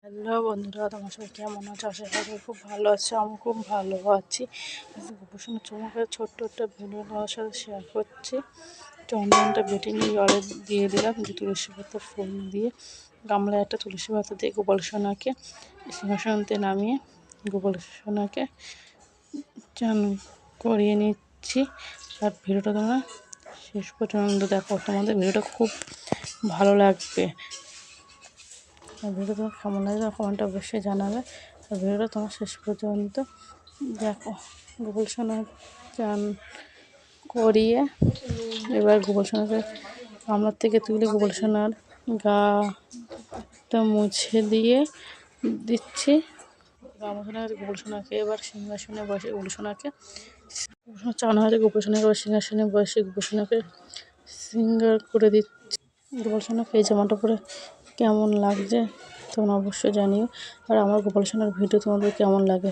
Hello বন্ধুরা, তোমার সবাই কেমন আছো? আশা করি খুব ভালো আছে। আমি খুব ভালো আছি। গোপোষণা চমকের ছোট্ট একটা ভিডিও তোমার সাথে শেয়ার করছি। চন্দনটা বেটে নিয়ে জলে দিয়ে দিলাম, যে তুলসী পাতা ফুল দিয়ে গামলায় একটা তুলসী পাতা দিয়ে গোপাল সোনাকে সিংহাসনতে নামিয়ে গোপাল সোনাকে চান করিয়ে নিচ্ছি। আর ভিডিওটা তোমরা শেষ পর্যন্ত দেখো, তোমাদের ভিডিওটা খুব ভালো লাগবে। আর ভিডিও তোমার কেমন লাগে কমেন্টে অবশ্যই জানাবে। আর ভিডিওটা তোমার শেষ পর্যন্ত দেখো। গোপাল সোনা চান করিয়ে এবার গোপাল সোনাকে গামলার থেকে তুলে গোপাল সোনার গাটা মুছে দিয়ে দিচ্ছি। গোপাল সোনাকে এবার সিংহাসনে বসে গোপাল সোনাকে চান হয়ে গোপাল সোনাকে এবার সিংহাসনে বসে গোপাল সোনাকে শৃঙ্গার করে দিচ্ছি। গোপাল সোনাকে এই জামাটা পরে কেমন লাগছে তোমরা অবশ্যই জানিও। আর আমার গোপাল সোনার ভিডিও তোমাদের কেমন লাগে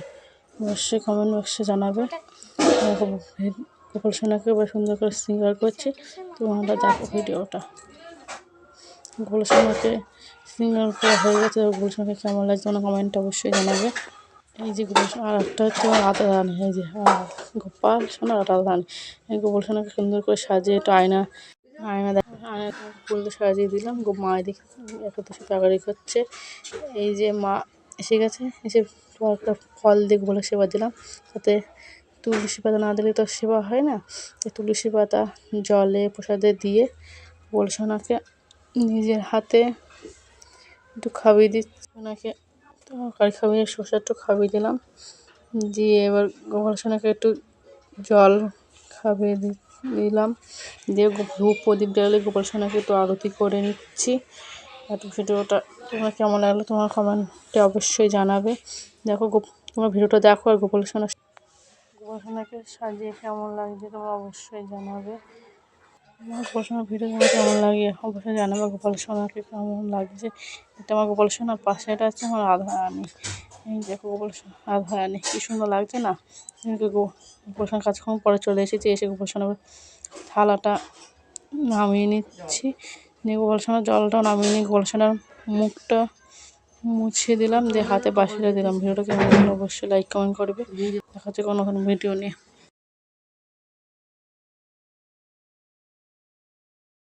অবশ্যই কমেন্ট বক্সে জানাবে। গোপাল সোনাকে এবার সুন্দর করে শৃঙ্গার করছি, তোমরা দেখো ভিডিওটা। গোপাল সোনাকে শৃঙ্গার করা হয়ে গেছে, গোপাল সোনাকে কেমন লাগছে তোমরা কমেন্টে অবশ্যই জানাবে। এই যে গোপাল সোনা, আর একটা হচ্ছে আমার রাধা রানী। এই যে গোপাল সোনা রাধা রানী। এই গোপাল সোনাকে সুন্দর করে সাজিয়ে একটু আয়না ফুল সাজিয়ে দিলাম। মা এদিকে একত্র সাথে আগাড়ি করছে। এই যে মা এসে গেছে, এসে একটা ফল দিয়ে গোপালের সেবা দিলাম। তাতে তুলসী পাতা না দিলে তো সেবা হয় না, তাই তুলসী পাতা জলে প্রসাদে দিয়ে গোপাল সোনাকে নিজের হাতে একটু খাইয়ে দিচ্ছি। ওনাকে তরকারি খাইয়ে শসা একটু খাইয়ে দিলাম, দিয়ে এবার গোপাল সোনাকে একটু জল খাইয়ে দিলাম, দিয়ে ধূপ প্রদীপ জ্বালিয়ে গোপাল সোনাকে একটু আরতি করে নিচ্ছি। আর ভিডিওটা তোমার কেমন লাগলো তোমার কমেন্টে অবশ্যই জানাবে। দেখো তোমার ভিডিওটা দেখো আর গোপাল সোনাকে সাজিয়ে কেমন লাগছে তোমরা অবশ্যই জানাবে। আমার গোপাল সোনার ভিডিও তোমার কেমন লাগে অবশ্যই জানাবে। গোপাল সোনাকে কেমন লাগছে, এটা আমার গোপাল সোনার পাশে, এটা হচ্ছে আমার রাধা রানী। এই দেখো গোপাল সোনা রাধা রানী কী সুন্দর লাগছে না। গোপাল সোনার কাছক্ষণ পরে চলে এসেছি, এসে গোপাল সোনার থালাটা নামিয়ে নিচ্ছি। নিয়ে গোপাল সোনার জলটাও নামিয়ে নিয়ে গোপাল সোনার মুখটা মুছিয়ে দিলাম, দিয়ে হাতে বাসিয়ে দিলাম। ভিডিওটা কেমন লাগলো অবশ্যই লাইক কমেন্ট করবে। দেখা হচ্ছে কোনো ভিডিও নিয়ে।